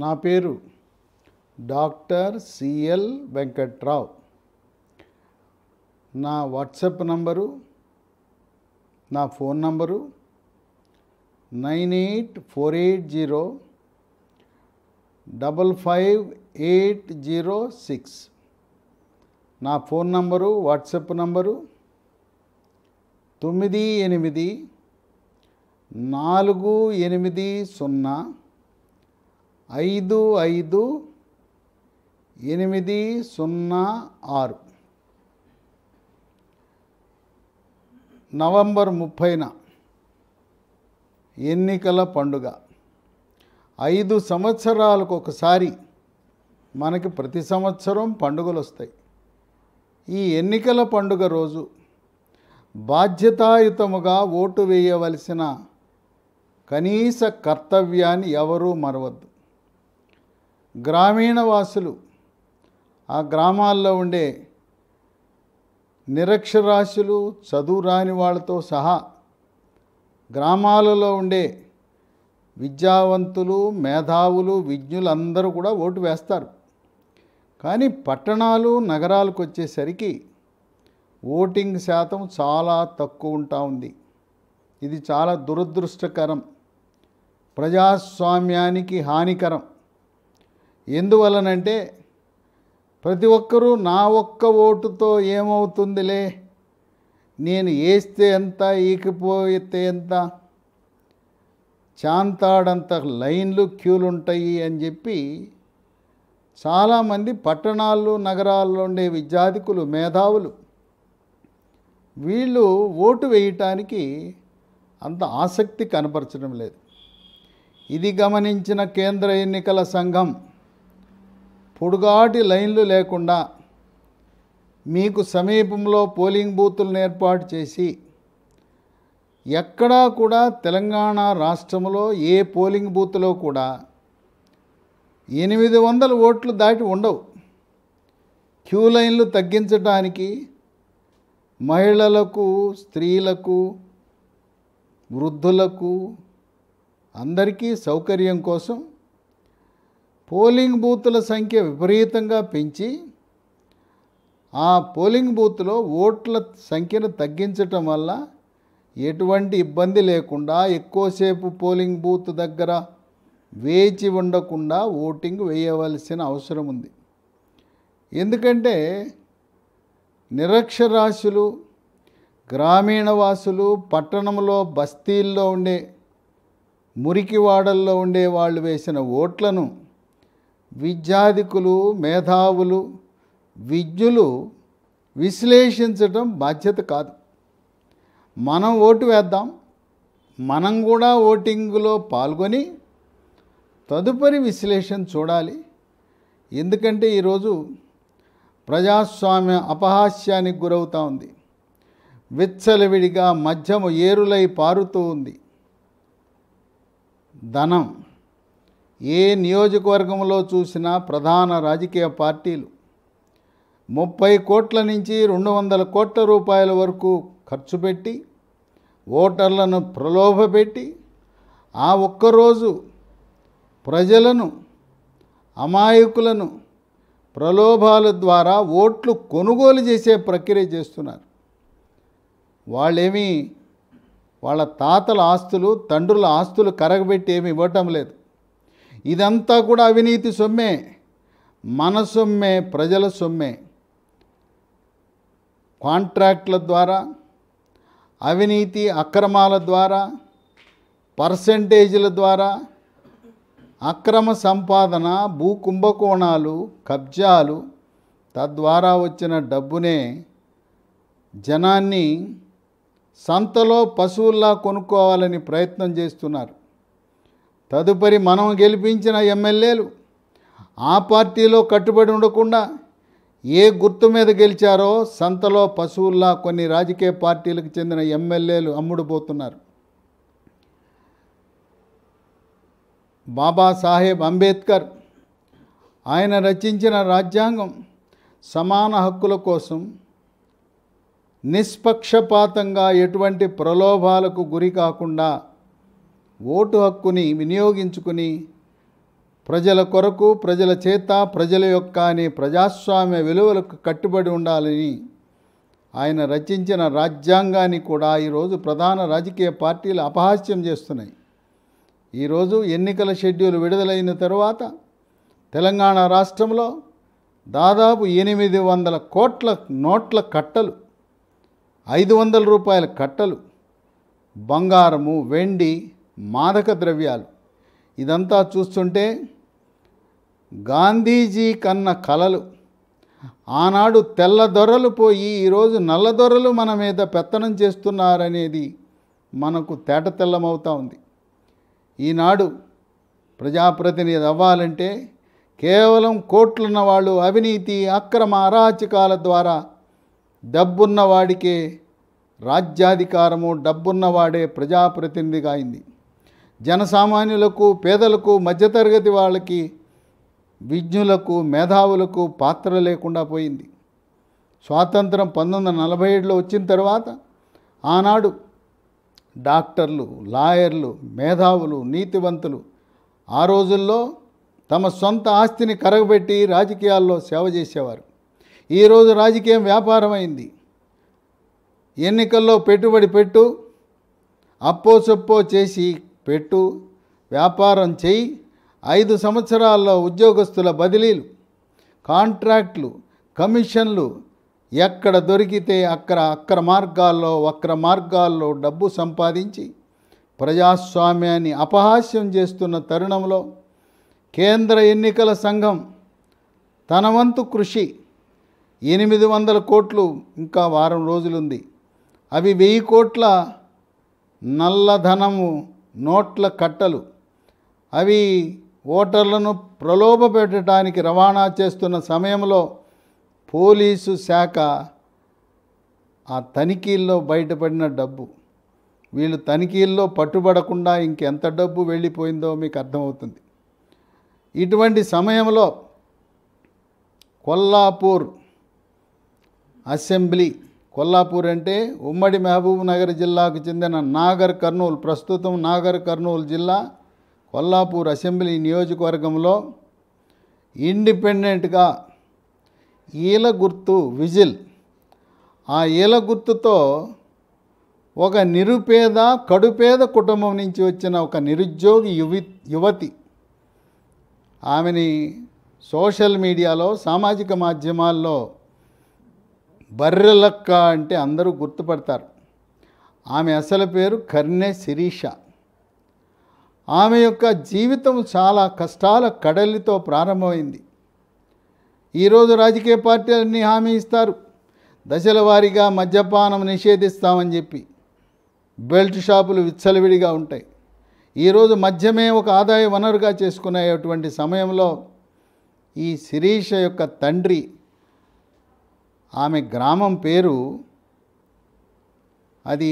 నా పేరు doctor CL Venkatrao. నా వాట్సాప్ నంబరు, నా ఫోన్ నంబరు 9848055806. నా phone number, WhatsApp number 9848055806. November 30న ఎన్నికల పండుగ. 5 సంవత్సరాలకు ఒకసారి మనకి ప్రతి సంవత్సరం పండుగలు వస్తాయి. ఈ ఎన్నికల పండుగ రోజు బాధ్యతాయుతముగా ఓటు వేయవలసిన కనీస కర్తవ్యాన్ని ఎవరూ మరవద్దు. గ్రామీణ వాసులు, ఆ గ్రామాల్లో ఉండే నిరక్షరాస్యులు, చదువు రాని వాళ్ళతో సహా గ్రామాలలో ఉండే విద్యావంతులు, మేధావులు, విజ్ఞులందరూ కూడా ఓటు వేస్తారు. కానీ పట్టణాలు, నగరాలకు వచ్చేసరికి ఓటింగ్ శాతం చాలా తక్కువ ఉంటా ఉంది. ఇది చాలా దురదృష్టకరం, ప్రజాస్వామ్యానికి హానికరం. ఎందువలనంటే ప్రతి ఒక్కరూ నా ఒక్క ఓటుతో ఏమవుతుందిలే, నేను వేస్తే ఎంత, ఈకపోతే ఎంత, చాంతాడంత లైన్లు, క్యూలు ఉంటాయి అని చెప్పి చాలామంది పట్టణాల్లో, నగరాల్లో ఉండే విద్యార్థికులు, మేధావులు వీళ్ళు ఓటు వేయటానికి అంత ఆసక్తి కనపరచడం లేదు. ఇది గమనించిన కేంద్ర ఎన్నికల సంఘం పొడుగాటి లైన్లు లేకుండా మీకు సమీపంలో పోలింగ్ బూతులను ఏర్పాటు చేసి, ఎక్కడా కూడా తెలంగాణ రాష్ట్రంలో ఏ పోలింగ్ బూత్లో కూడా 800 ఓట్లు దాటి ఉండవు. క్యూ లైన్లు తగ్గించడానికి మహిళలకు, స్త్రీలకు, వృద్ధులకు అందరికీ సౌకర్యం కోసం పోలింగ్ బూతుల సంఖ్య విపరీతంగా పెంచి ఆ పోలింగ్ బూత్లో ఓట్ల సంఖ్యను తగ్గించటం వల్ల ఎటువంటి ఇబ్బంది లేకుండా ఎక్కువసేపు పోలింగ్ బూత్ దగ్గర వేచి ఉండకుండా ఓటింగ్ వేయవలసిన అవసరం ఉంది. ఎందుకంటే నిరక్షరాస్యులు, గ్రామీణ వాసులు, పట్టణంలో బస్తీల్లో ఉండే, మురికివాడల్లో ఉండే వాళ్ళు వేసిన ఓట్లను విద్యాధికులు, మేధావులు, విజ్ఞులు విశ్లేషించడం బాధ్యత కాదు. మనం ఓటు వేద్దాం, మనం కూడా ఓటింగ్లో పాల్గొని తదుపరి విశ్లేషణ చూడాలి. ఎందుకంటే ఈరోజు ప్రజాస్వామ్య అపహాస్యానికి గురవుతూ ఉంది. విచ్చలవిడిగా మద్యము ఏరులై పారుతూ ఉంది. ధనం ఏ నియోజకవర్గంలో చూసినా ప్రధాన రాజకీయ పార్టీలు 30 కోట్ల నుంచి 200 కోట్ల రూపాయల వరకు ఖర్చు పెట్టి ఓటర్లను ప్రలోభపెట్టి ఆ ఒక్కరోజు ప్రజలను, అమాయకులను ప్రలోభాల ద్వారా ఓట్లు కొనుగోలు చేసే ప్రక్రియ చేస్తున్నారు. వాళ్ళేమీ వాళ్ళ తాతల ఆస్తులు, తండ్రుల ఆస్తులు కరగబెట్టి ఏమి ఇవ్వటం లేదు. ఇదంతా కూడా అవినీతి సొమ్మే, మన సొమ్మే, ప్రజల సొమ్మే. కాంట్రాక్ట్ల ద్వారా, అవినీతి అక్రమాల ద్వారా, పర్సెంటేజీల ద్వారా, అక్రమ సంపాదన, భూ కుంభకోణాలు, కబ్జాలు, తద్వారా వచ్చిన డబ్బునే జనాన్ని సంతలో పశువుల్లా కొనుక్కోవాలని ప్రయత్నం చేస్తున్నారు. తదుపరి మనం గెలిపించిన ఎమ్మెల్యేలు ఆ పార్టీలో కట్టుబడి ఉండకుండా ఏ గుర్తు మీద గెలిచారో సంతలో పశువుల్లా కొన్ని రాజకీయ పార్టీలకు చెందిన ఎమ్మెల్యేలు అమ్ముడుపోతున్నారు. బాబాసాహెబ్ అంబేద్కర్ ఆయన రచించిన రాజ్యాంగం సమాన హక్కుల కోసం నిష్పక్షపాతంగా ఎటువంటి ప్రలోభాలకు గురి కాకుండా ఓటు హక్కుని వినియోగించుకుని ప్రజల కొరకు, ప్రజల చేత, ప్రజల యొక్క అనే ప్రజాస్వామ్య విలువలకు కట్టుబడి ఉండాలని ఆయన రచించిన రాజ్యాంగాన్ని కూడా ఈరోజు ప్రధాన రాజకీయ పార్టీలు అపహాస్యం చేస్తున్నాయి. ఈరోజు ఎన్నికల షెడ్యూల్ విడుదలైన తరువాత తెలంగాణ రాష్ట్రంలో దాదాపు 800 కోట్ల నోట్ల కట్టలు, 500 రూపాయల కట్టలు, బంగారము, వెండి, మాదక ద్రవ్యాలు, ఇదంతా చూస్తుంటే గాంధీజీ కన్న కలలు. ఆనాడు తెల్లదొరలు పోయి ఈరోజు నల్లదొరలు మన మీద పెత్తనం చేస్తున్నారనేది మనకు తేటతెల్లమవుతా ఉంది. ఈనాడు ప్రజాప్రతినిధి అవ్వాలంటే కేవలం కోట్లున్న వాళ్ళు అవినీతి, అక్రమ, అరాచకాల ద్వారా డబ్బున్నవాడికే రాజ్యాధికారము, డబ్బున్నవాడే ప్రజాప్రతినిధిగా అయింది. జనసామాన్యులకు, పేదలకు, మధ్యతరగతి వాళ్ళకి, విజ్ఞులకు, మేధావులకు పాత్ర లేకుండా పోయింది. స్వాతంత్రం 1947లో వచ్చిన తర్వాత ఆనాడు డాక్టర్లు, లాయర్లు, మేధావులు, నీతివంతులు ఆ రోజుల్లో తమ సొంత ఆస్తిని కరగబెట్టి రాజకీయాల్లో సేవ చేసేవారు. ఈరోజు రాజకీయం వ్యాపారం అయింది. ఎన్నికల్లో పెట్టుబడి పెట్టు, అప్పో సొప్పో చేసి పెట్టు, వ్యాపారం చేయి, 5 సంవత్సరాల్లో ఉద్యోగస్తుల బదిలీలు, కాంట్రాక్ట్లు, కమిషన్లు, ఎక్కడ దొరికితే అక్కడ వక్ర మార్గాల్లో డబ్బు సంపాదించి ప్రజాస్వామ్యాన్ని అపహాస్యం చేస్తున్న తరుణంలో కేంద్ర ఎన్నికల సంఘం తన వంతు కృషి 800 కోట్లు, ఇంకా వారం రోజులుంది, అవి 1000 కోట్ల నల్లధనము నోట్ల కట్టలు, అవి ఓటర్లను ప్రలోభపెట్టడానికి రవాణా చేస్తున్న సమయంలో పోలీసు శాఖ ఆ తనిఖీల్లో బయటపడిన డబ్బు, వీళ్ళు తనిఖీల్లో పట్టుబడకుండా ఇంకెంత డబ్బు వెళ్ళిపోయిందో మీకు అర్థమవుతుంది. ఇటువంటి సమయంలో కొల్లాపూర్ అసెంబ్లీ, కొల్లాపూర్ అంటే ఉమ్మడి మహబూబ్ నగర్ జిల్లాకు చెందిన నాగర్ కర్నూల్, ప్రస్తుతం నాగర్ కర్నూల్ జిల్లా కొల్లాపూర్ అసెంబ్లీ నియోజకవర్గంలో ఇండిపెండెంట్గా ఈల గుర్తు, విజిల్, ఆ ఈల గుర్తుతో ఒక నిరుపేద, కడుపేద కుటుంబం నుంచి వచ్చిన ఒక నిరుద్యోగి యువతి, ఆమెని సోషల్ మీడియాలో, సామాజిక మాధ్యమాల్లో బర్రెలక్క అంటే అందరూ గుర్తుపడతారు. ఆమె అసలు పేరు కర్నె శిరీష. ఆమె యొక్క జీవితం చాలా కష్టాల కడలితో ప్రారంభమైంది. ఈరోజు రాజకీయ పార్టీలన్నీ హామీ ఇస్తారు, దశల వారీగా మద్యపానం నిషేధిస్తామని చెప్పి. బెల్ట్ షాపులు విచ్చలవిడిగా ఉంటాయి. ఈరోజు మద్యమే ఒక ఆదాయ వనరుగా చేసుకునేటువంటి సమయంలో ఈ శిరీష యొక్క తండ్రి, ఆమె గ్రామం పేరు అది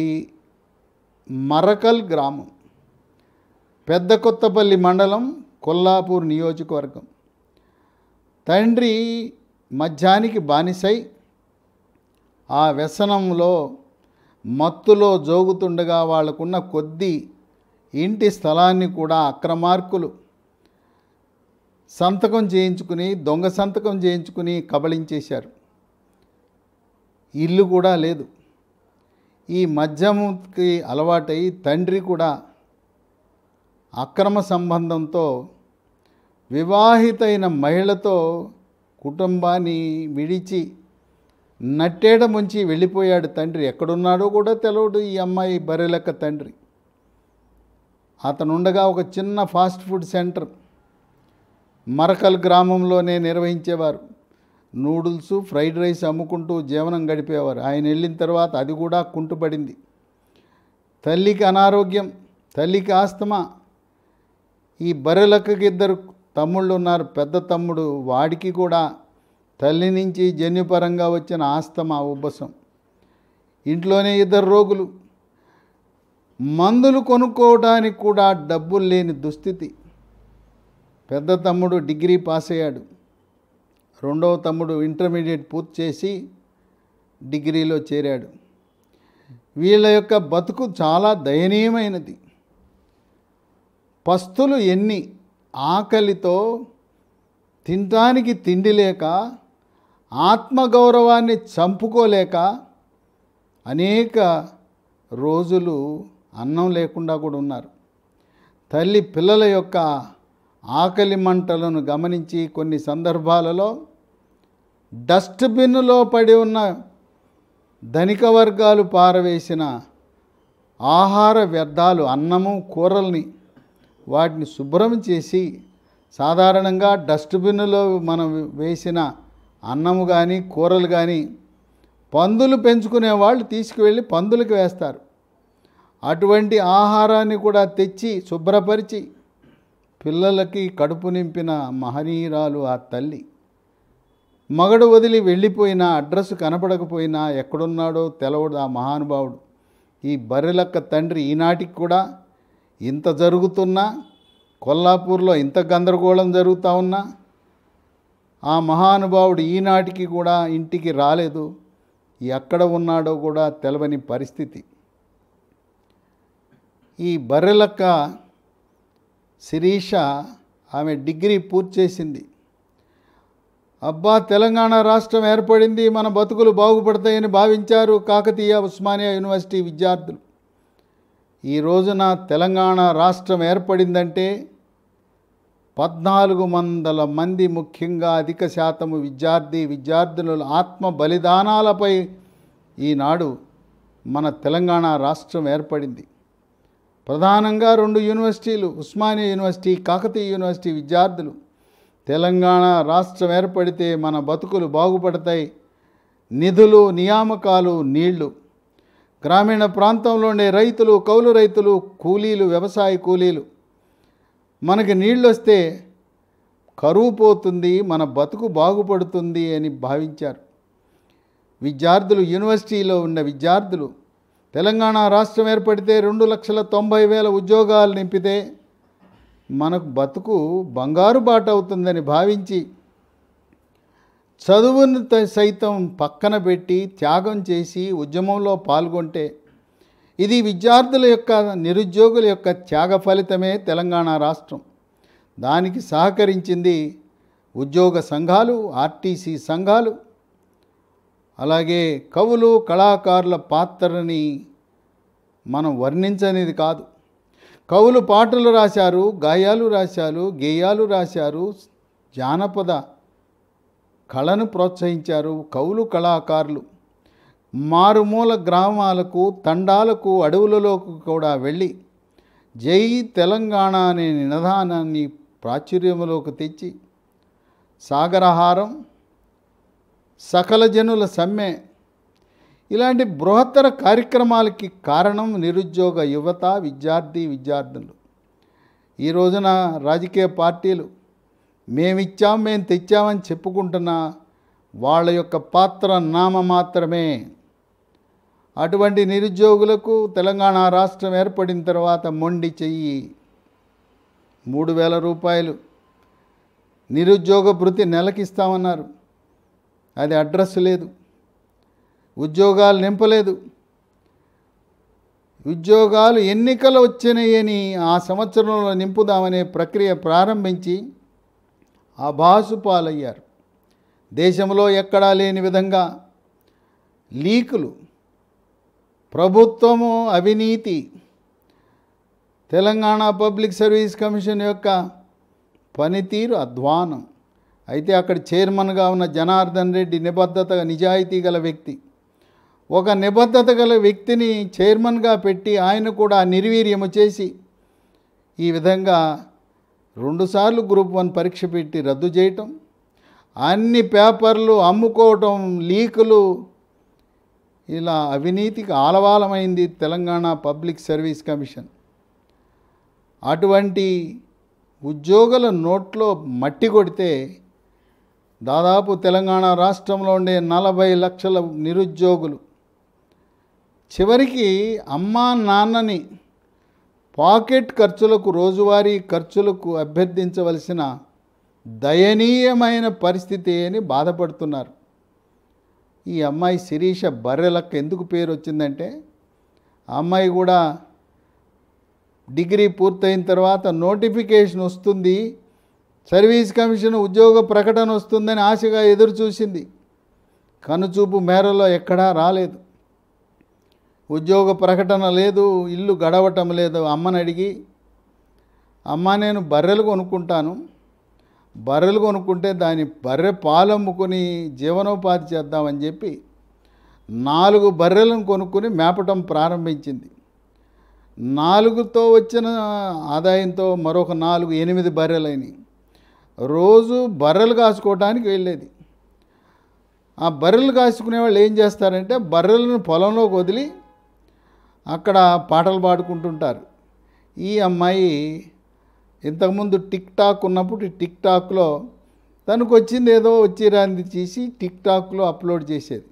మరకల్ గ్రామం, పెద్ద కొత్తపల్లి మండలం, కొల్లాపూర్ నియోజకవర్గం. తండ్రి మద్యానికి బానిసై ఆ వ్యసనంలో మత్తులో జోగుతుండగా వాళ్ళకున్న కొద్ది ఇంటి స్థలాన్ని కూడా అక్రమార్కులు సంతకం చేయించుకుని, దొంగ సంతకం చేయించుకుని కబళించేశారు. ఇల్లు కూడా లేదు. ఈ మద్యముకి అలవాటై తండ్రి కూడా అక్రమ సంబంధంతో వివాహితైన మహిళతో కుటుంబాన్ని విడిచి నట్టేడ ముంచి వెళ్ళిపోయాడు తండ్రి. ఎక్కడున్నాడో కూడా తెలియదు ఈ అమ్మాయి బర్రెలెక్క తండ్రి. అతనుండగా ఒక చిన్న ఫాస్ట్ ఫుడ్ సెంటర్ మరకల్ గ్రామంలోనే నిర్వహించేవారు. నూడిల్స్, ఫ్రైడ్ రైస్ అమ్ముకుంటూ జీవనం గడిపేవారు. ఆయన వెళ్ళిన తర్వాత అది కూడా కుంటుపడింది. తల్లికి అనారోగ్యం, తల్లికి ఆస్తమా. ఈ బర్రెలక్కకి 2 తమ్ముళ్ళు ఉన్నారు. పెద్ద తమ్ముడు, వాడికి కూడా తల్లి నుంచి జన్యుపరంగా వచ్చిన ఆస్తమా, ఉబ్బసం. ఇంట్లోనే 2 రోగులు. మందులు కొనుక్కోవడానికి కూడా డబ్బులు లేని దుస్థితి. పెద్ద తమ్ముడు డిగ్రీ పాస్ అయ్యాడు, రెండవ తమ్ముడు ఇంటర్మీడియట్ పూర్తి చేసి డిగ్రీలో చేరాడు. వీళ్ళ యొక్క బతుకు చాలా దయనీయమైనది. పస్తులు ఎన్ని ఆకలితో తినటానికి తిండి లేక ఆత్మగౌరవాన్ని చంపుకోలేక అనేక రోజులు అన్నం లేకుండా కూడా ఉన్నారు. తల్లి పిల్లల యొక్క ఆకలి మంటలను గమనించి కొన్ని సందర్భాలలో డస్ట్బిన్లో పడి ఉన్న ధనిక వర్గాలు పారవేసిన ఆహార వ్యర్థాలు, అన్నము కూరల్ని వాటిని శుభ్రం చేసి, సాధారణంగా డస్ట్బిన్లో మనం వేసిన అన్నము కానీ కూరలు కానీ పందులు పెంచుకునే వాళ్ళు తీసుకువెళ్ళి పందులకు వేస్తారు. అటువంటి ఆహారాన్ని కూడా తెచ్చి శుభ్రపరిచి పిల్లలకి కడుపు నింపిన మహనీయురాలు ఆ తల్లి. మగడు వదిలి వెళ్ళిపోయినా, అడ్రస్ కనపడకపోయినా, ఎక్కడున్నాడో తెలవడు ఆ మహానుభావుడు. ఈ బర్రెలక్క తండ్రి ఈనాటికి కూడా ఇంత జరుగుతున్నా, కొల్లాపూర్లో ఇంత గందరగోళం జరుగుతూ ఉన్నా ఆ మహానుభావుడు ఈనాటికి కూడా ఇంటికి రాలేదు. ఎక్కడ ఉన్నాడో కూడా తెలవని పరిస్థితి. ఈ బర్రెలక్క శిరీష ఆమె డిగ్రీ పూర్తి చేసింది. అబ్బా, తెలంగాణ రాష్ట్రం ఏర్పడింది, మన బతుకులు బాగుపడతాయని భావించారు కాకతీయ ఉస్మానియా యూనివర్సిటీ విద్యార్థులు. ఈ రోజున తెలంగాణ రాష్ట్రం ఏర్పడిందంటే 1400 మంది, ముఖ్యంగా అధిక శాతము విద్యార్థుల ఆత్మ బలిదానాలపై ఈనాడు మన తెలంగాణ రాష్ట్రం ఏర్పడింది. ప్రధానంగా 2 యూనివర్సిటీలు, ఉస్మానియా యూనివర్సిటీ, కాకతీయ యూనివర్సిటీ విద్యార్థులు తెలంగాణ రాష్ట్రం ఏర్పడితే మన బతుకులు బాగుపడతాయి, నిధులు, నియామకాలు, నీళ్లు, గ్రామీణ ప్రాంతంలో ఉండే రైతులు, కౌలు రైతులు, కూలీలు, వ్యవసాయ కూలీలు, మనకి నీళ్ళు వస్తే కరువు పోతుంది, మన బతుకు బాగుపడుతుంది అని భావించారు విద్యార్థులు. యూనివర్సిటీలో ఉన్న విద్యార్థులు తెలంగాణ రాష్ట్రం ఏర్పడితే 2,90,000 ఉద్యోగాలు నింపితే మనకు బతుకు బంగారు బాట అవుతుందని భావించి చదువును సైతం పక్కన పెట్టి త్యాగం చేసి ఉద్యమంలో పాల్గొంటే ఇది విద్యార్థుల యొక్క, నిరుద్యోగుల యొక్క త్యాగ ఫలితమే తెలంగాణ రాష్ట్రం. దానికి సహకరించింది ఉద్యోగ సంఘాలు, ఆర్టీసీ సంఘాలు, అలాగే కవులు, కళాకారుల పాత్రని మనం వర్ణించనిది కాదు. కవులు పాటలు రాశారు, గేయాలు రాశారు, జానపద కళను ప్రోత్సహించారు. కవులు, కళాకారులు మారుమూల గ్రామాలకు, తండాలకు, అడవులలోకి కూడా వెళ్ళి జై తెలంగాణ అనే నినాదాన్ని ప్రాచుర్యంలోకి తెచ్చి సాగరహారం, సకల జనుల సమ్మె ఇలాంటి బృహత్తర కార్యక్రమాలకి కారణం నిరుద్యోగ యువత, విద్యార్థులు. ఈ రోజున రాజకీయ పార్టీలు మేము తెచ్చామని చెప్పుకుంటున్న వాళ్ళ యొక్క పాత్ర నామమాత్రమే. అటువంటి నిరుద్యోగులకు తెలంగాణ రాష్ట్రం ఏర్పడిన తర్వాత మొండి చెయ్యి 3,000 రూపాయలు నిరుద్యోగ భృతి నెలకిస్తామన్నారు. అది అడ్రస్ లేదు, ఉద్యోగాలు నింపలేదు. ఉద్యోగాలు ఎన్నికలు వచ్చినాయని ఆ సంవత్సరంలో నింపుదామనే ప్రక్రియ ప్రారంభించి అభాసుపాలయ్యారు. దేశంలో ఎక్కడా లేని విధంగా లీకులు, ప్రభుత్వము అవినీతి, తెలంగాణ పబ్లిక్ సర్వీస్ కమిషన్ యొక్క పనితీరు అధ్వానం. అయితే అక్కడ చైర్మన్గా ఉన్న జనార్దన్ రెడ్డి నిబద్ధత, నిజాయితీ గల వ్యక్తి. ఒక నిబద్ధత గల వ్యక్తిని చైర్మన్గా పెట్టి ఆయన కూడా నిర్వీర్యము చేసి ఈ విధంగా 2 సార్లు గ్రూప్ 1 పరీక్ష పెట్టి రద్దు చేయటం, అన్ని పేపర్లు అమ్ముకోవటం, లీకులు, ఇలా అవినీతికి ఆలవాలమైంది తెలంగాణ పబ్లిక్ సర్వీస్ కమిషన్. అటువంటి ఉద్యోగుల నోట్లో మట్టి కొడితే దాదాపు తెలంగాణ రాష్ట్రంలో ఉండే 40 లక్షల నిరుద్యోగులు చివరికి అమ్మా నాన్నని పాకెట్ ఖర్చులకు, రోజువారీ ఖర్చులకు అభ్యర్థించవలసిన దయనీయమైన పరిస్థితి అని బాధపడుతున్నారు. ఈ అమ్మాయి శిరీష బర్రెలక్క ఎందుకు పేరు వచ్చిందంటే, ఆ అమ్మాయి కూడా డిగ్రీ పూర్తయిన తర్వాత నోటిఫికేషన్ వస్తుంది, సర్వీస్ కమిషన్ ఉద్యోగ ప్రకటన వస్తుందని ఆశగా ఎదురు చూసింది. కనుచూపు మేరలో ఎక్కడా రాలేదు. ఉద్యోగ ప్రకటన లేదు, ఇల్లు గడవటం లేదు. అమ్మని అడిగి, అమ్మ నేను బర్రెలు కొనుక్కుంటాను, బర్రెలు కొనుక్కుంటే దాని బర్రె పాలు అమ్ముకొని జీవనోపాధి చేద్దామని చెప్పి 4 బర్రెలను కొనుక్కొని మేపటం ప్రారంభించింది. 4తో వచ్చిన ఆదాయంతో మరొక 4 8 బర్రెలైనవి. రోజు బర్రెలు కాసుకోవడానికి వెళ్ళేది. ఆ బర్రెలు కాసుకునే వాళ్ళు ఏం చేస్తారంటే బర్రెలను పొలంలోకి వదిలి అక్కడ పాటలు పాడుకుంటుంటారు. ఈ అమ్మాయి ఇంతకుముందు టిక్ టాక్ ఉన్నప్పుడు టిక్ టాక్లో తనకు వచ్చింది ఏదో వచ్చిరాంది చేసి టిక్ టాక్లో అప్లోడ్ చేసేది.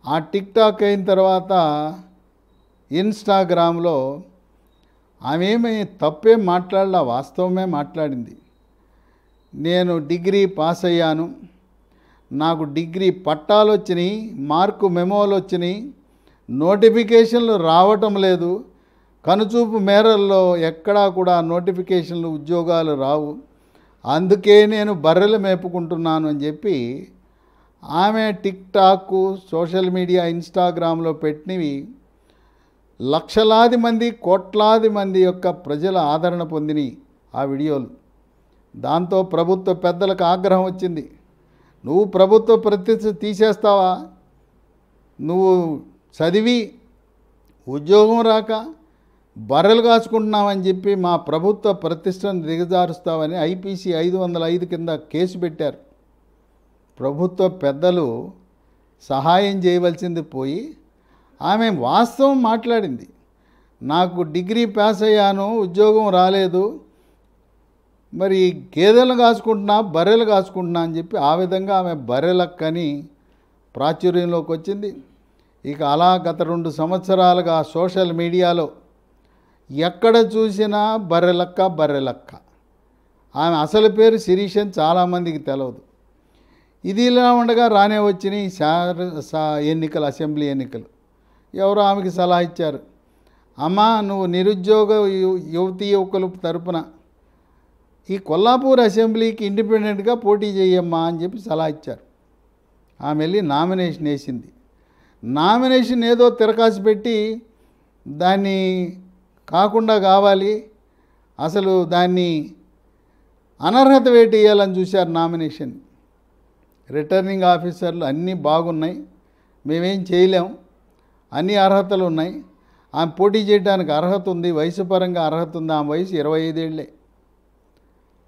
ఆ టిక్ టాక్ అయిన తర్వాత ఇన్స్టాగ్రామ్లో ఆమె ఏమీ తప్పేం మాట్లాడలా, వాస్తవమే మాట్లాడింది. నేను డిగ్రీ పాస్ అయ్యాను, నాకు డిగ్రీ పట్టాలు వచ్చినాయి, మార్కు మెమోలు వచ్చినాయి, నోటిఫికేషన్లు రావటం లేదు, కనుచూపు మేరల్లో ఎక్కడా కూడా నోటిఫికేషన్లు ఉద్యోగాలు రావు, అందుకే నేను బర్రెలు మేపుకుంటున్నాను అని చెప్పి ఆమె టిక్ టాక్, సోషల్ మీడియా, ఇన్స్టాగ్రామ్లో పెట్టినవి లక్షలాది మంది, కోట్లాది మంది యొక్క ప్రజల ఆదరణ పొందినాయి ఆ వీడియోలు. దాంతో ప్రభుత్వ పెద్దలకు ఆగ్రహం వచ్చింది. నువ్వు ప్రభుత్వ ప్రతిష్ఠ తీసేస్తావా? నువ్వు చదివి ఉద్యోగం రాక బర్రెలు కాచుకుంటున్నావని చెప్పి మా ప్రభుత్వ ప్రతిష్టను దిగజారుస్తావని ఐపీసీ 505 కింద కేసు పెట్టారు. ప్రభుత్వ పెద్దలు సహాయం చేయవలసింది పోయి ఆమె వాస్తవం మాట్లాడింది. నాకు డిగ్రీ పాస్ అయ్యాను, ఉద్యోగం రాలేదు, మరి గేదెలు కాచుకుంటున్నా, బర్రెలు కాచుకుంటున్నా అని చెప్పి ఆ విధంగా ఆమె బర్రెలక్కని ప్రాచుర్యంలోకి వచ్చింది. ఇక అలా గత 2 సంవత్సరాలుగా సోషల్ మీడియాలో ఎక్కడ చూసినా బర్రెలక్క బర్రెలక్క. ఆమె అసలు పేరు శిరీష్ అని చాలామందికి తెలియదు. ఇది ఇలా ఉండగా రానే వచ్చినాయి ఎన్నికలు, అసెంబ్లీ ఎన్నికలు. ఎవరో ఆమెకి సలహా ఇచ్చారు, అమ్మా నువ్వు నిరుద్యోగ యువతీ యువకుల తరపున ఈ కొల్లాపూర్ అసెంబ్లీకి ఇండిపెండెంట్గా పోటీ చేయమ్మా అని చెప్పి సలహా ఇచ్చారు. ఆమె వెళ్ళి నామినేషన్ వేసింది. నామినేషన్ ఏదో తిరకాసు పెట్టి దాన్ని కాకుండా కావాలి, అసలు దాన్ని అనర్హత వేటు వేయాలని చూశారు నామినేషన్. రిటర్నింగ్ ఆఫీసర్లు అన్నీ బాగున్నాయి, మేమేం చేయలేం, అన్ని అర్హతలు ఉన్నాయి, ఆమె పోటీ చేయడానికి అర్హత ఉంది, వయసు పరంగా అర్హత ఉంది, ఆమె వయసు 25 ఏళ్ళే,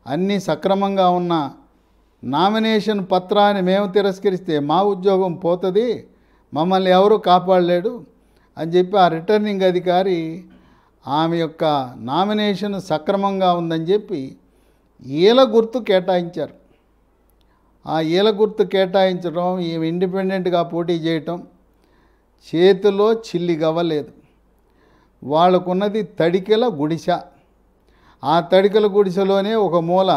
అన్నీ సక్రమంగా ఉన్న నామినేషన్ పత్రాన్ని మేము తిరస్కరిస్తే మా ఉద్యోగం పోతుంది, మమ్మల్ని ఎవరు కాపాడలేడు అని చెప్పి ఆ రిటర్నింగ్ అధికారి ఆమె యొక్క నామినేషన్ సక్రమంగా ఉందని చెప్పి ఈల గుర్తు కేటాయించారు. ఆ ఈల గుర్తు కేటాయించడం, ఈమె ఇండిపెండెంట్గా పోటీ చేయటం, చేతిలో చిల్లి గవ్వలేదు. వాళ్ళకున్నది తడికెల గుడిసె. ఆ తడికెల గుడిసెలోనే ఒక మూల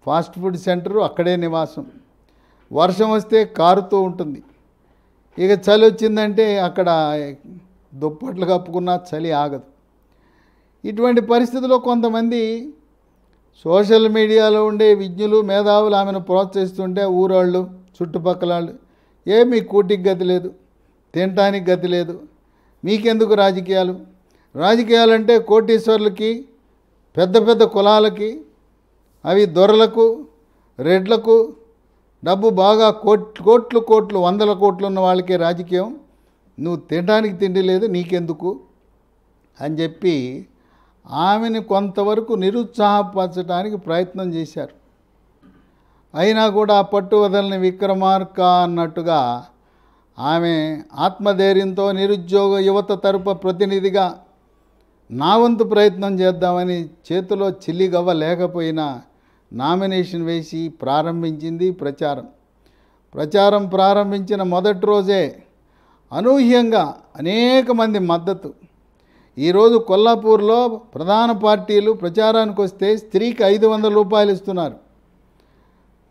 ఫాస్ట్ ఫుడ్ సెంటరు, అక్కడే నివాసం. వర్షం వస్తే కారుతూ ఉంటుంది. ఇక చలి వచ్చిందంటే అక్కడ దుప్పట్లు కప్పుకున్నా చలి ఆగదు. ఇటువంటి పరిస్థితుల్లో కొంతమంది సోషల్ మీడియాలో ఉండే విజ్ఞులు, మేధావులు ఆమెను ప్రోత్సహిస్తుంటే ఊరోళ్ళు, చుట్టుపక్కల వాళ్ళు, మీ కూటికి గతి లేదు, తినటానికి గతి లేదు, మీకెందుకు రాజకీయాలు? రాజకీయాలంటే కోటీశ్వర్లకి, పెద్ద పెద్ద కులాలకి, అవి దొరలకు, రెడ్లకు, డబ్బు బాగా కోట్లు కోట్లు 100 కోట్లు ఉన్న వాళ్ళకే రాజకీయం, నువ్వు తినడానికి తిండి లేదు, నీకెందుకు అని చెప్పి ఆమెను కొంతవరకు నిరుత్సాహపరచడానికి ప్రయత్నం చేశారు. అయినా కూడా పట్టు వదలని విక్రమార్క అన్నట్టుగా ఆమె ఆత్మధైర్యంతో నిరుద్యోగ యువత తరపు ప్రతినిధిగా నా వంతు ప్రయత్నం చేద్దామని చేతిలో చిల్లిగవ్వ లేకపోయినా నామినేషన్ వేసి ప్రారంభించింది ప్రచారం ప్రారంభించిన మొదటి రోజే అనూహ్యంగా అనేక మంది మద్దతు. ఈరోజు కొల్లాపూర్లో ప్రధాన పార్టీలు ప్రచారానికి వస్తే స్త్రీకి 500 రూపాయలు ఇస్తున్నారు,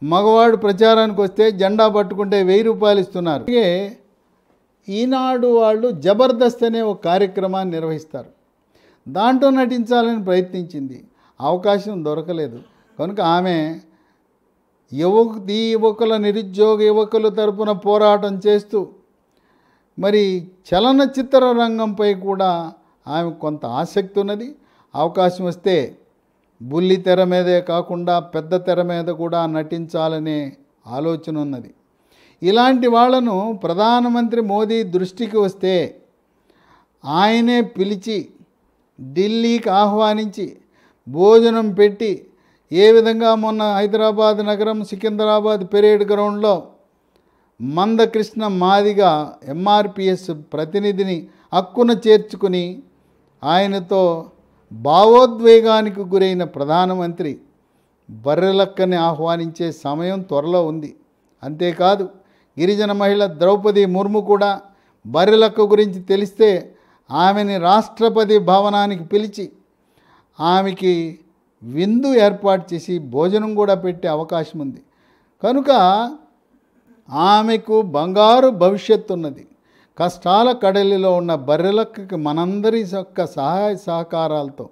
మగవాడు ప్రచారానికి వస్తే జెండా పట్టుకుంటే 1000 రూపాయలు ఇస్తున్నారు. అలాగే ఈనాడు వాళ్ళు జబర్దస్త్ అనే ఒక కార్యక్రమాన్ని నిర్వహిస్తారు. దాంట్లో నటించాలని ప్రయత్నించింది, అవకాశం దొరకలేదు. కనుక ఆమె యువకుల నిరుద్యోగ యువకుల తరపున పోరాటం చేస్తూ మరి చలనచిత్ర రంగంపై కూడా ఆమె కొంత ఆసక్తి ఉన్నది. అవకాశం వస్తే బుల్లి తెర మీదే కాకుండా పెద్ద తెర మీద కూడా నటించాలనే ఆలోచన ఉన్నది. ఇలాంటి వాళ్ళను ప్రధానమంత్రి మోదీ దృష్టికి వస్తే ఆయనే పిలిచి ఢిల్లీకి ఆహ్వానించి భోజనం పెట్టి, ఏ విధంగా మొన్న హైదరాబాద్ నగరం సికింద్రాబాద్ పెరేడ్ గ్రౌండ్లో మందకృష్ణ మాదిగ ఎంఆర్పిఎస్ ప్రతినిధిని హక్కున చేర్చుకుని ఆయనతో భావోద్వేగానికి గురైన ప్రధానమంత్రి బర్రెలక్కని ఆహ్వానించే సమయం త్వరలో ఉంది. అంతేకాదు గిరిజన మహిళ ద్రౌపది ముర్ము కూడా బర్రెలక్క గురించి తెలిస్తే ఆమెని రాష్ట్రపతి భవనానికి పిలిచి ఆమెకి విందు ఏర్పాటు చేసి భోజనం కూడా పెట్టే అవకాశం ఉంది. కనుక ఆమెకు బంగారు భవిష్యత్తు ఉన్నది. కష్టాల కడలిలో ఉన్న బర్రెలక్కకి మనందరి యొక్క సహాయ సహకారాలతో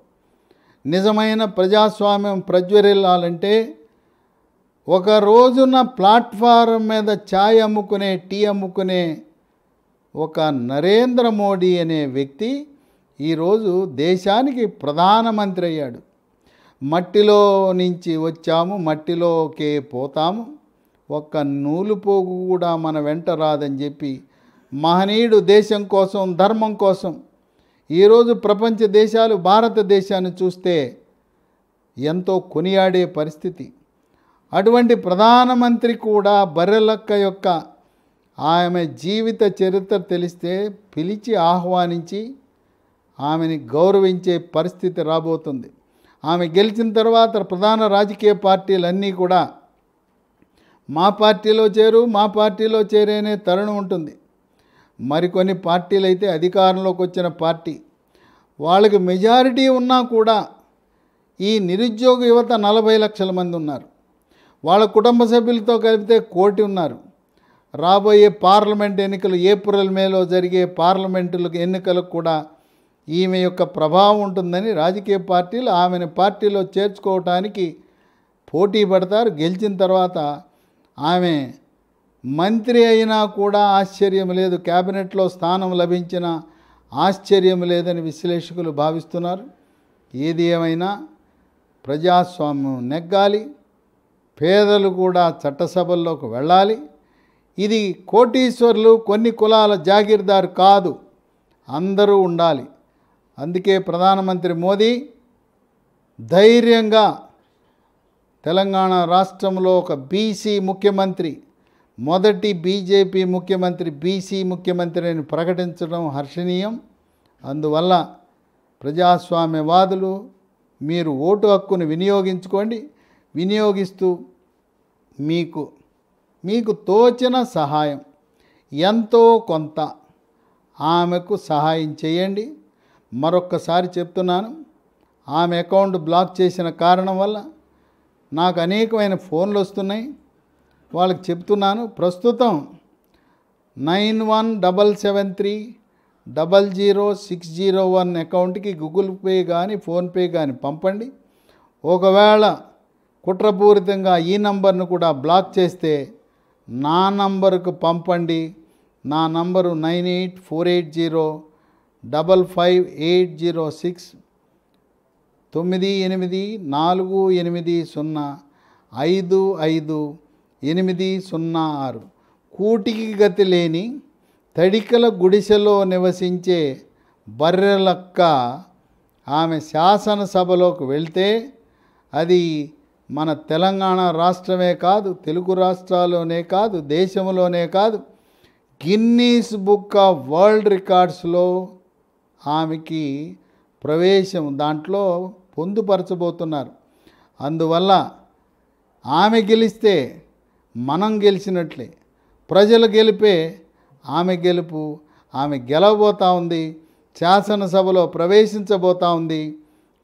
నిజమైన ప్రజాస్వామ్యం ప్రజ్వరిల్లాలంటే ఒక రోజున ప్లాట్ఫారం మీద ఛాయ్ అమ్ముకునే, టీ అమ్ముకునే ఒక నరేంద్ర మోడీ అనే వ్యక్తి ఈరోజు దేశానికి ప్రధానమంత్రి అయ్యాడు. మట్టిలో నుంచి వచ్చాము, మట్టిలోకే పోతాము, ఒక్క నూలు పోగు కూడా మన వెంట రాదని చెప్పి మహనీయుడు దేశం కోసం, ధర్మం కోసం ఈరోజు ప్రపంచ దేశాలు భారతదేశాన్ని చూస్తే ఎంతో కొనియాడే పరిస్థితి. అటువంటి ప్రధానమంత్రి కూడా బర్రెలక్క యొక్క ఆమె జీవిత చరిత్ర తెలిస్తే పిలిచి ఆహ్వానించి ఆమెని గౌరవించే పరిస్థితి రాబోతుంది. ఆమె గెలిచిన తర్వాత ప్రధాన రాజకీయ పార్టీలన్నీ కూడా మా పార్టీలో చేరు, మా పార్టీలో చేరేనే తరుణం ఉంటుంది. మరికొన్ని పార్టీలు అయితే అధికారంలోకి వచ్చిన పార్టీ, వాళ్ళకి మెజారిటీ ఉన్నా కూడా ఈ నిరుద్యోగ యువత 40 లక్షల మంది ఉన్నారు. వాళ్ళ కుటుంబ సభ్యులతో కలిపితే 1 కోటి ఉన్నారు. రాబోయే పార్లమెంట్ ఎన్నికలు ఏప్రిల్ మేలో జరిగే పార్లమెంటు ఎన్నికలకు కూడా ఈమె యొక్క ప్రభావం ఉంటుందని రాజకీయ పార్టీలు ఆమెను పార్టీలో చేర్చుకోవటానికి పోటీ పడతారు. గెలిచిన తర్వాత ఆమె మంత్రి అయినా కూడా ఆశ్చర్యం లేదు, క్యాబినెట్లో స్థానం లభించిన ఆశ్చర్యం లేదని విశ్లేషకులు భావిస్తున్నారు. ఏది ఏమైనా ప్రజాస్వామ్యం నెగ్గాలి, పేదలు కూడా చట్టసభల్లోకి వెళ్ళాలి. ఇది కోటీశ్వర్లు, కొన్ని కులాల జాగీర్దారు కాదు, అందరూ ఉండాలి. అందుకే ప్రధానమంత్రి మోదీ ధైర్యంగా తెలంగాణ రాష్ట్రంలో ఒక బీసీ ముఖ్యమంత్రి, మొదటి బీజేపీ ముఖ్యమంత్రి బీసీ ముఖ్యమంత్రి అని ప్రకటించడం హర్షణీయం. అందువల్ల ప్రజాస్వామ్యవాదులు మీరు ఓటు హక్కును వినియోగించుకోండి. వినియోగిస్తూ మీకు తోచిన సహాయం ఎంతో కొంత ఆమెకు సహాయం చేయండి. మరొక్కసారి చెప్తున్నాను, ఆమె అకౌంట్ బ్లాక్ చేసిన కారణం వల్ల నాకు అనేకమైన ఫోన్లు వస్తున్నాయి. వాళ్ళకి చెప్తున్నాను, ప్రస్తుతం 9177300601 అకౌంట్కి గూగుల్ పే కానీ ఫోన్పే కానీ పంపండి. ఒకవేళ కుట్రపూరితంగా ఈ నంబర్ను కూడా బ్లాక్ చేస్తే నా నంబరుకు పంపండి. నా నంబరు 9848055806 9848055806. కూటికి గతి లేని తడికల గుడిసెలో నివసించే బర్రెలక్క ఆమె శాసనసభలోకి వెళ్తే అది మన తెలంగాణ రాష్ట్రమే కాదు, తెలుగు రాష్ట్రాల్లోనే కాదు, దేశంలోనే కాదు, గిన్నీస్ బుక్ ఆఫ్ వరల్డ్ రికార్డ్స్లో ఆమెకి ప్రవేశం దాంట్లో పొందుపరచబోతున్నారు. అందువల్ల ఆమె గెలిస్తే మనం గెలిచినట్లే, ప్రజల గెలిపే ఆమె గెలుపు. ఆమె గెలవబోతూ ఉంది, శాసనసభలో ప్రవేశించబోతూ ఉంది.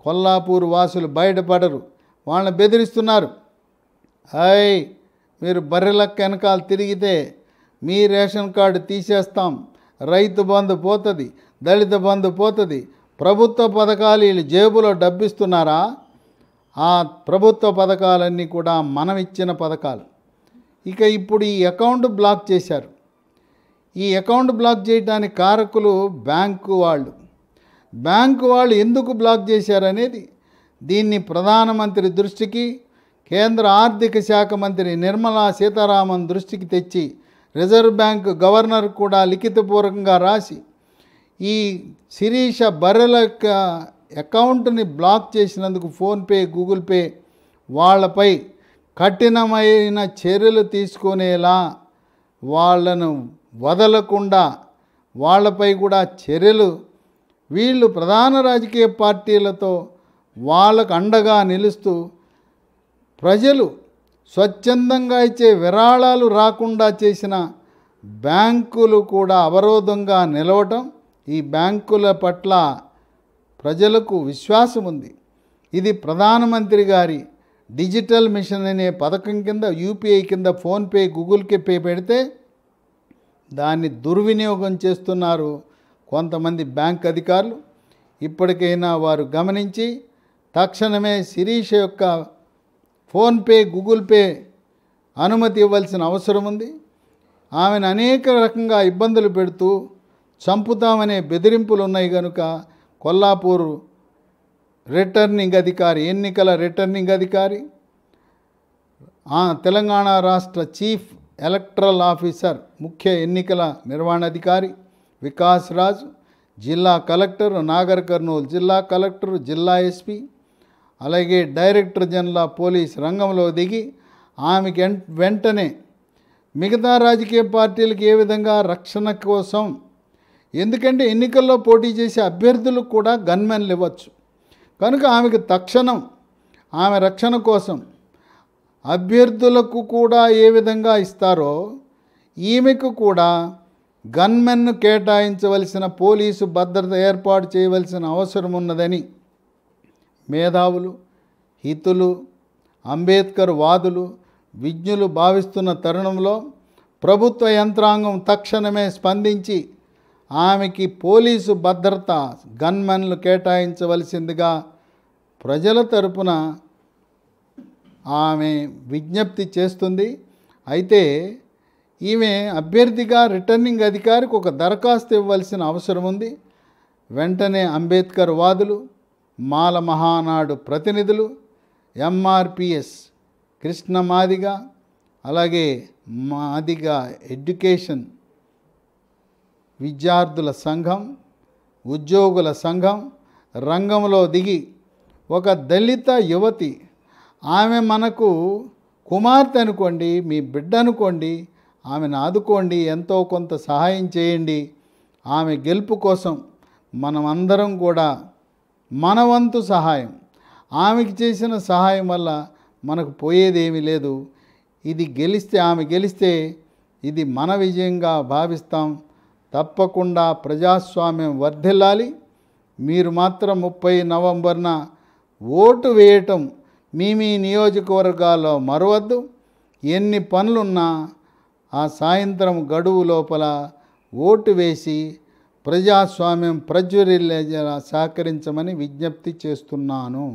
కొల్లాపూర్ వాసులు బయటపడరు, వాళ్ళని బెదిరిస్తున్నారు. మీరు బర్రెలక్క వెనకాల తిరిగితే మీ రేషన్ కార్డు తీసేస్తాం, రైతు బంధు పోతుంది, దళిత బంధు పోతుంది, ప్రభుత్వ పథకాలు వీళ్ళు జేబులో డబ్బిస్తున్నారా? ఆ ప్రభుత్వ పథకాలన్నీ కూడా మనం ఇచ్చిన పథకాలు. ఇక ఇప్పుడు ఈ అకౌంట్ బ్లాక్ చేశారు. ఈ అకౌంట్ బ్లాక్ చేయడానికి కారకులు బ్యాంకు వాళ్ళు. బ్యాంకు వాళ్ళు ఎందుకు బ్లాక్ చేశారనేది దీన్ని ప్రధానమంత్రి దృష్టికి, కేంద్ర ఆర్థిక శాఖ మంత్రి నిర్మలా సీతారామన్ దృష్టికి తెచ్చి రిజర్వ్ బ్యాంక్ గవర్నర్ కూడా లిఖితపూర్వకంగా రాసి ఈ శిరీష బర్రెల అకౌంట్ని బ్లాక్ చేసినందుకు ఫోన్పే, గూగుల్ పే వాళ్ళపై కఠినమైన చర్యలు తీసుకునేలా, వాళ్ళను వదలకుండా వాళ్ళపై కూడా చర్యలు, వీళ్ళు ప్రధాన రాజకీయ పార్టీలతో వాళ్ళకు అండగా నిలుస్తూ ప్రజలు స్వచ్ఛందంగా ఇచ్చే విరాళాలు రాకుండా చేసిన బ్యాంకులు కూడా అవరోధంగా నిలవటం, ఈ బ్యాంకుల పట్ల ప్రజలకు విశ్వాసం ఉంది. ఇది ప్రధానమంత్రి గారి డిజిటల్ మిషన్ అనే పథకం కింద యూపీఐ కింద ఫోన్పే, గూగుల్ పే పెడితే దాన్ని దుర్వినియోగం చేస్తున్నారు కొంతమంది బ్యాంక్ అధికారులు. ఇప్పటికైనా వారు గమనించి తక్షణమే శిరీష యొక్క ఫోన్పే, గూగుల్ పే అనుమతి ఇవ్వాల్సిన అవసరం ఉంది. ఆమెను అనేక రకంగా ఇబ్బందులు పెడుతూ చంపుతామనే బెదిరింపులు ఉన్నాయి కనుక కొల్లాపూర్ రిటర్నింగ్ అధికారి, ఎన్నికల రిటర్నింగ్ అధికారి, తెలంగాణ రాష్ట్ర చీఫ్ ఎలక్టరల్ ఆఫీసర్, ముఖ్య ఎన్నికల నిర్వహణాధికారి వికాస్ రాజ్, జిల్లా కలెక్టర్, నాగర్ కర్నూలు జిల్లా కలెక్టర్, జిల్లా ఎస్పీ, అలాగే డైరెక్టర్ జనరల్ ఆఫ్ పోలీస్ రంగంలో దిగి ఆమెకి వెంటనే మిగతా రాజకీయ పార్టీలకు ఏ విధంగా రక్షణ కోసం, ఎందుకంటే ఎన్నికల్లో పోటీ చేసే అభ్యర్థులకు కూడా గన్మెన్లు ఇవ్వచ్చు కనుక ఆమెకు తక్షణం ఆమె రక్షణ కోసం అభ్యర్థులకు కూడా ఏ విధంగా ఇస్తారో ఈమెకు కూడా గన్మెన్ను కేటాయించవలసిన, పోలీసు భద్రత ఏర్పాటు చేయవలసిన అవసరం ఉన్నదని మేధావులు, హితులు, అంబేద్కర్ వాదులు, విజ్ఞులు భావిస్తున్న తరుణంలో ప్రభుత్వ యంత్రాంగం తక్షణమే స్పందించి ఆమెకి పోలీసు భద్రత, గన్మెన్లు కేటాయించవలసిందిగా ప్రజల తరపున ఆమె విజ్ఞప్తి చేస్తుంది. అయితే ఈమె అభ్యర్థిగా రిటర్నింగ్ అధికారికి ఒక దరఖాస్తు ఇవ్వాల్సిన అవసరం ఉంది. వెంటనే అంబేద్కర్ వాదులు, మాల మహానాడు ప్రతినిధులు, ఎంఆర్పిఎస్ కృష్ణ మాదిగ, అలాగే మాదిగ ఎడ్యుకేషన్ విద్యార్థుల సంఘం, ఉద్యోగుల సంఘం రంగంలో దిగి ఒక దళిత యువతి, ఆమె మనకు కుమార్తె అనుకోండి, మీ బిడ్డ అనుకోండి, ఆమెను ఆదుకోండి, ఎంతో కొంత సహాయం చేయండి. ఆమె గెలుపు కోసం మనం అందరం కూడా మన వంతు సహాయం, ఆమెకి చేసిన సహాయం వల్ల మనకు పోయేదేమీ లేదు. ఇది గెలిస్తే, ఆమె గెలిస్తే ఇది మన విజయంగా భావిస్తాం. తప్పకుండా ప్రజాస్వామ్యం వర్ధిల్లాలి. మీరు మాత్రం 30 నవంబర్న ఓటు వేయటం మీ నియోజకవర్గాల్లో మరవద్దు. ఎన్ని పనులున్నా ఆ సాయంత్రం గడువు లోపల ఓటు వేసి ప్రజాస్వామ్యం ప్రజ్వరిల్లేలా సహకరించమని విజ్ఞప్తి చేస్తున్నాను.